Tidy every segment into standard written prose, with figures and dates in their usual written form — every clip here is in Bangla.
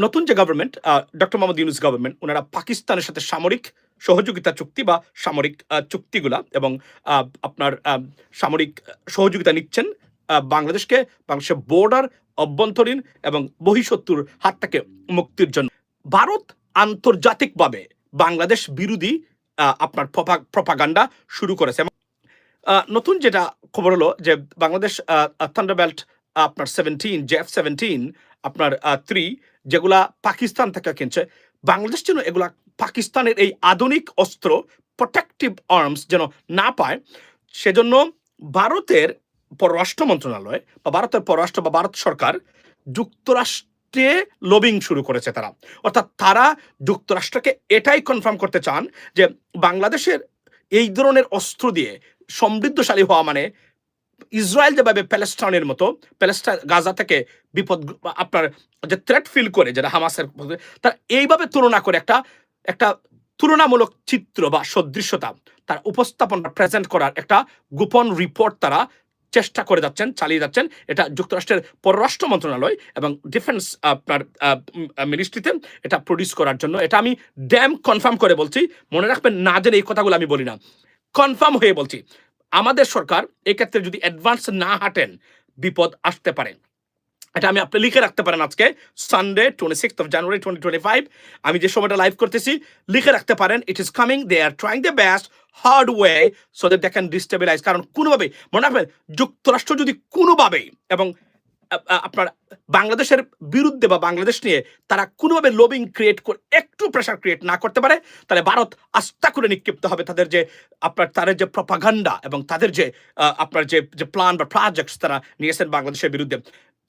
নতুন যে government doctor Mohammad Yunus government ওনারা পাকিস্তানের সাথে সামরিক সহযোগিতা চুক্তি বা সামরিক চুক্তিগুলা এবং আপনার সামরিক সহযোগিতা নিচ্ছেন বাংলাদেশের বর্ডার অভ্যন্তরীণ এবং বহিঃশত্রুর হাত থেকে মুক্তির জন্য। ভারত আন্তর্জাতিকভাবে বাংলাদেশ বিরোধী আপনার প্রপাগান্ডা শুরু করেছে। নতুন যেটা খবর হলো যে বাংলাদেশ থান্ডারবেল্ট আপনার 17 JF-17 আপনার 3 যেগুলা পাকিস্তান থেকে কিনছে, বাংলাদেশ যেন এগুলা পাকিস্তানের এই আধুনিক অস্ত্র প্রোটেকটিভ আর্মস যেন না পায়, সেজন্য ভারতের পররাষ্ট্র মন্ত্রণালয় বা ভারতের পররাষ্ট্র বা ভারত সরকার যুক্তরাষ্ট্রে লবিং শুরু করেছে। তারা অর্থাৎ তারা যুক্তরাষ্ট্রকে এটাই কনফার্ম করতে চান যে বাংলাদেশের এই ধরনের অস্ত্র দিয়ে সমৃদ্ধশালী হওয়া মানে ইসরায়েল যেভাবে প্যালেস্টাইনের মতো প্যালেস্টাইন গাজা থেকে বিপদ আপনার যে থ্রেট ফিল করে যেটা হামাসের, তারা এইভাবে তুলনা করে একটা তুলনামূলক চিত্র বা সদৃশ্যতা তার উপস্থাপন প্রেজেন্ট করার একটা গোপন রিপোর্ট তারা চেষ্টা করে যাচ্ছেন, চালিয়ে যাচ্ছেন। এটা যুক্তরাষ্ট্রের পররাষ্ট্র মন্ত্রণালয় এবং ডিফেন্স আপনার মিনিস্ট্রিতে এটা প্রডিউস করার জন্য। এটা আমি ড্যাম কনফার্ম করে বলছি, মনে রাখবেন, না জেনে এই কথাগুলো আমি বলি না, কনফার্ম হয়ে বলছি। আমাদের সরকার এক্ষেত্রে যদি অ্যাডভান্স না হাঁটেন বিপদ আসতে পারে। এটা আমি আপনি লিখে রাখতে পারেন। আজকে সানডে 26th of January 2025 আমি যে সময়টা লাইভ করতেছি, লিখে রাখতে পারেন। It is coming, they are trying the best hard way so that they can destabilise. কারণ কোনোভাবেই মনে রাখবেন, যুক্তরাষ্ট্র যদি কোনোভাবেই এবং আপনার বাংলাদেশের বিরুদ্ধে বা বাংলাদেশ নিয়ে তারা কোনোভাবে লবিং ক্রিয়েট করে একটু প্রেশার ক্রিয়েট না করতে পারে, তাহলে ভারত আস্থা করে নিক্ষিপ্ত হবে তাদের যে তাদের যে প্রপাগান্ডা এবং তাদের যে আপনার যে প্ল্যান বা প্রজেক্টস তারা নিয়েছেন বাংলাদেশের বিরুদ্ধে।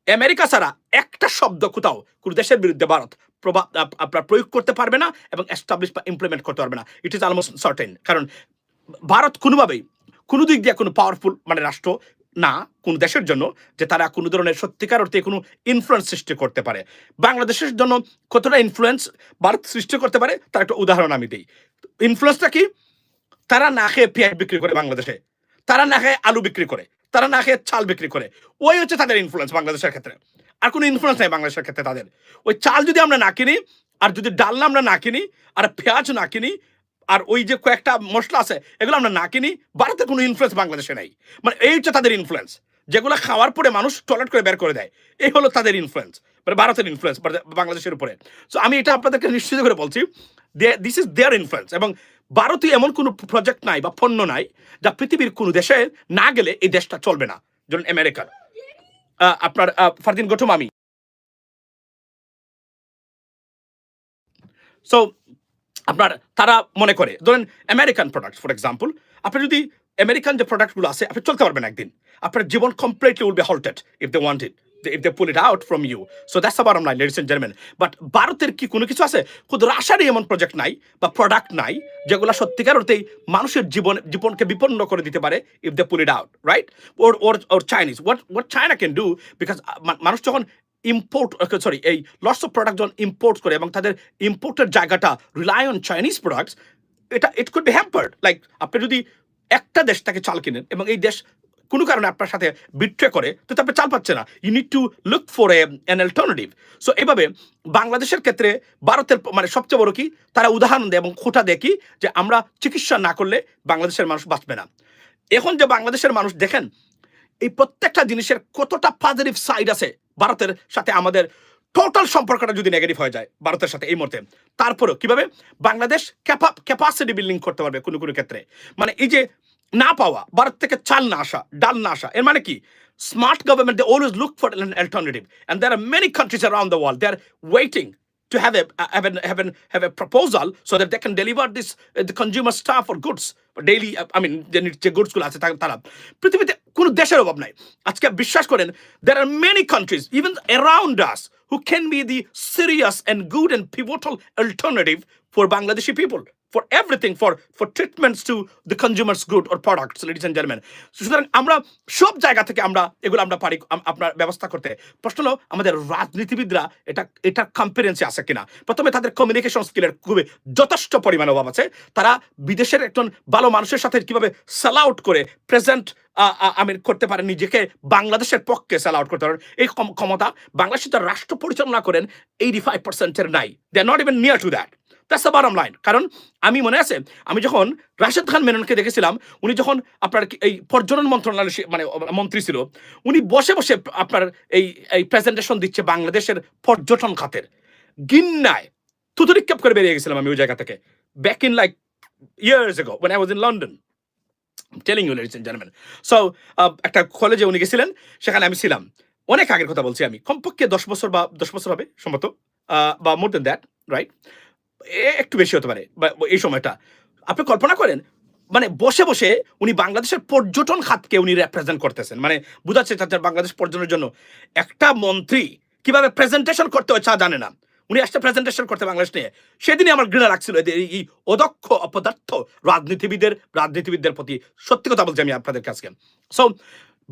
আমেরিকা ছাড়া একটা শব্দ কোথাও কোনো দেশের বিরুদ্ধে ভারত আপনার প্রয়োগ করতে পারবে না এবং এস্টাবলিশ বা ইমপ্লিমেন্ট করতে পারবে না। It is almost certain. কারণ ভারত কোনোভাবেই কোনো দিক দিয়ে কোনো পাওয়ারফুল মানে রাষ্ট্র না কোন দেশের জন্য যে তারা কোনো ধরনের সত্যিকার অর্থে কোনো ইনফ্লুয়েন্স সৃষ্টি করতে পারে। বাংলাদেশের জন্য কতটা ইনফ্লুয়েন্স ভারত সৃষ্টি করতে পারে তার একটা উদাহরণ আমি দিই। ইনফ্লুয়েন্সটা কি? তারা না খেয়ে পেঁয়াজ বিক্রি করে বাংলাদেশে, তারা না খেয়ে আলু বিক্রি করে, তারা না খেয়ে চাল বিক্রি করে। ওই হচ্ছে তাদের ইনফ্লুয়েন্স বাংলাদেশের ক্ষেত্রে। আর কোনো ইনফ্লুয়েন্স নেই বাংলাদেশের ক্ষেত্রে তাদের। ওই চাল যদি আমরা না কিনি, আর যদি ডাল আমরা না কিনি, আর পেঁয়াজ না কিনি, আর ওই যে কয়েকটা মশলা আছে এগুলো আমরা না কিনি, ভারতের কোনো ইনফ্লুয়েন্স বাংলাদেশে নেই। মানে এই হচ্ছে তাদের ইনফ্লুয়েন্স, যেগুলো খাওয়ার পরে মানুষ টয়লেট করে বের করে দেয়। এই হলো তাদের ইনফ্লুয়েন্স, মানে ভারতের ইনফ্লুয়েন্স বাংলাদেশের উপরে। সো আমি এটা আপনাদেরকে নিশ্চিত করে বলছি, দিস ইজ দেয়ার ইনফ্লুয়েন্স। এবং ভারতীয় এমন কোনো প্রজেক্ট নাই বা পণ্য নাই যা পৃথিবীর কোনো দেশে না গেলে এই দেশটা চলবে না। যেমন আমেরিকার আপনার ফারদিন গঠম আমি। সো আপনার তারা মনে করে ধরেন আমেরিকান প্রোডাক্ট ফর এক্সাম্পল, আপনি যদি আমেরিকান যে প্রোডাক্টগুলো আছে আপনি চলতে পারবেন একদিন, আপনার জীবন completely will be halted if they want it, if they pull it out from you. So that's the bottom line, ladies and gentlemen. But ভারতের কি কোনো কিছু আছে? খুদ রাশিয়ারই এমন প্রজেক্ট নাই বা প্রোডাক্ট নাই যেগুলো সত্যিকার অর্থেই মানুষের জীবনকে বিপন্ন করে দিতে পারে if they pull it out, right? Or Chinese. What China can do, because মানুষ যখন ইম্পোর্ট এই লটস অফ প্রোডাক্ট যখন ইম্পোর্ট করে এবং তাদের ইম্পোর্টের জায়গাটা rely on Chinese products, it could be hampered. Like আপনি যদি একটা দেশ থেকে চাল কিনেন এবং এই দেশ কোনো কারণে আপনার সাথে বিট্রে করে, তো আপনি চাল পাচ্ছে না, you need to look for an alternative. So এইভাবে বাংলাদেশের ক্ষেত্রে ভারতের মানে সবচেয়ে বড় কি, তারা উদাহরণ দেয় এবং খোঁটা দেয় কি, যে আমরা চিকিৎসা না করলে বাংলাদেশের মানুষ বাঁচবে না। এখন যে বাংলাদেশের মানুষ দেখেন এই প্রত্যেকটা জিনিসের কতটা পজিটিভ সাইড আছে ভারতের সাথে, আমাদের টোটাল সম্পর্কটা যদি নেগেটিভ হয়ে যায় ভারতের সাথে এই মুহূর্তে, তারপরেও কিভাবে বাংলাদেশ ক্যাপাসিটি বিল্ডিং করতে পারবে কোনো কোনো ক্ষেত্রে। মানে এই যে না পাওয়া, ভারত থেকে চাল না আসা, ডাল না আসা, এর মানে কি, smart government they always look for an alternative, and there are many countries around the world they are waiting to have a proposal so that they can deliver this the consumer stuff or goods daily. I mean যে goods গুলো আছে তারা পৃথিবীতে কোনো দেশের অভাব নাই। আজকে বিশ্বাস করেন, there are many countries even around us who can be the serious and good and pivotal alternative for Bangladeshi people. for everything, for treatments to the consumer's good or products, ladies and gentlemen. সুতরাং আমরা সব জায়গা থেকে এগুলো আমরা পারি আপনার ব্যবস্থা করতে। প্রশ্ন হলো আমাদের রাজনীতিবিদরা এটা কম্পিটেন্সি আছে কিনা। প্রথমে তাদের কমিউনিকেশন স্কিলের খুবই যথেষ্ট পরিমাণে অভাব আছে। তারা বিদেশের একজন ভালো মানুষের সাথে কিভাবে সেল আউট করে প্রেজেন্ট করতে পারেন, নিজেকে বাংলাদেশের পক্ষে সেল আউট করতে পারেন, এই ক্ষমতা বাংলাদেশের যারা রাষ্ট্র পরিচালনা করেন 85%-এর নাই। They are not even near to that. That's the bottom line. কারণ আমি মনে আছে, আমি যখন রাশেদ খান মেননকে দেখেছিলাম, উনি যখন আপনার এই পর্যটন মন্ত্রণালয় মন্ত্রী ছিল, উনি বসে বসে আপনার এই প্রেজেন্টেশন দিচ্ছে বাংলাদেশের পর্যটন খাতের। গিন্নায় থুতু নিক্ষেপ করে বেরিয়ে গেছিলাম আমি ওই জায়গা থেকে, back in like years ago when I was in London. I'm telling you, ladies and gentlemen. So একটা কলেজে উনি গেছিলেন, সেখানে আমি ছিলাম। অনেক আগের কথা বলছি আমি, কমপক্ষে 10 বছর হবে সম্ভবত, বা মোর দেন দ্যাট, রাইট? একটু বেশি হতে পারে এই সময়টা। আপনি কল্পনা করেন, মানে বসে বসে উনি বাংলাদেশের পর্যটন খাতকে উনি রেপ্রেজেন্ট করতেছেন। মানে বুঝাচ্ছে তাদের বাংলাদেশ পর্যটনের জন্য একটা মন্ত্রী কিভাবে প্রেজেন্টেশন করতে হয় তা জানে না, উনি আসতে প্রেজেন্টেশন করতে বাংলাদেশ নিয়ে। সেদিনই আমার ঘৃণা লাগছিল এই অদক্ষ অপদার্থ রাজনীতিবিদদের প্রতি। সত্যি কথা বলছি আমি আপনাদের কাছে। সো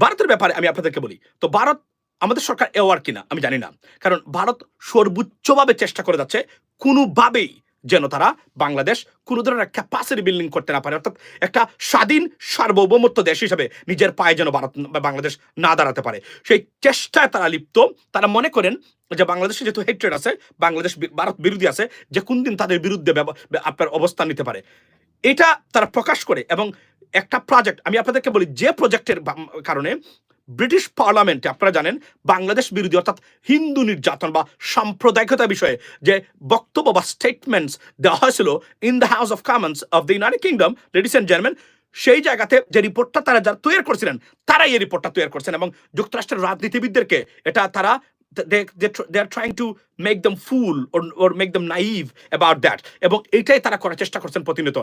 ভারতের ব্যাপারে আমি আপনাদেরকে বলি, তো ভারত আমাদের সরকার এওয়ার কিনা আমি জানি না, কারণ ভারত সর্বোচ্চভাবে চেষ্টা করে যাচ্ছে কোনোভাবেই যেন তারা বাংলাদেশ কোনো ধরনের ক্যাপাসিটি বিল্ডিং করতে না পারে, অর্থাৎ একটা স্বাধীন সার্বভৌমত্ব দেশ হিসেবে নিজের পায়ে যেন ভারত বা বাংলাদেশ না দাঁড়াতে পারে, সেই চেষ্টায় তারা লিপ্ত। তারা মনে করেন যে বাংলাদেশে যেহেতু হেট্রেড আছে, বাংলাদেশ ভারত বিরোধী আছে, যে কোন দিন তাদের বিরুদ্ধে আপনার অবস্থান নিতে পারে, এটা তারা প্রকাশ করে। এবং একটা প্রজেক্ট আমি আপনাদেরকে বলি, যে প্রজেক্টের কারণে ব্রিটিশ পার্লামেন্টে আপনারা জানেন বাংলাদেশ বিরোধী অর্থাৎ হিন্দু নির্যাতন বা সাম্প্রদায়িকতা বিষয়ে যে বক্তব্য বা স্টেটমেন্টস দেওয়া হয়েছিল in the House of Commons of the United Kingdom, ladies and gentleman, সেই জায়গাতে যে রিপোর্টটা তারা যারা তৈরি করছিলেন, তারাই এই রিপোর্টটা তৈরি করছেন। এবং যুক্তরাষ্ট্রের রাজনীতিবিদদেরকে এটা তারা they are trying to make them fool or make them naive about that, এবং এটাই তারা করার চেষ্টা করছেন প্রতিনিয়ত।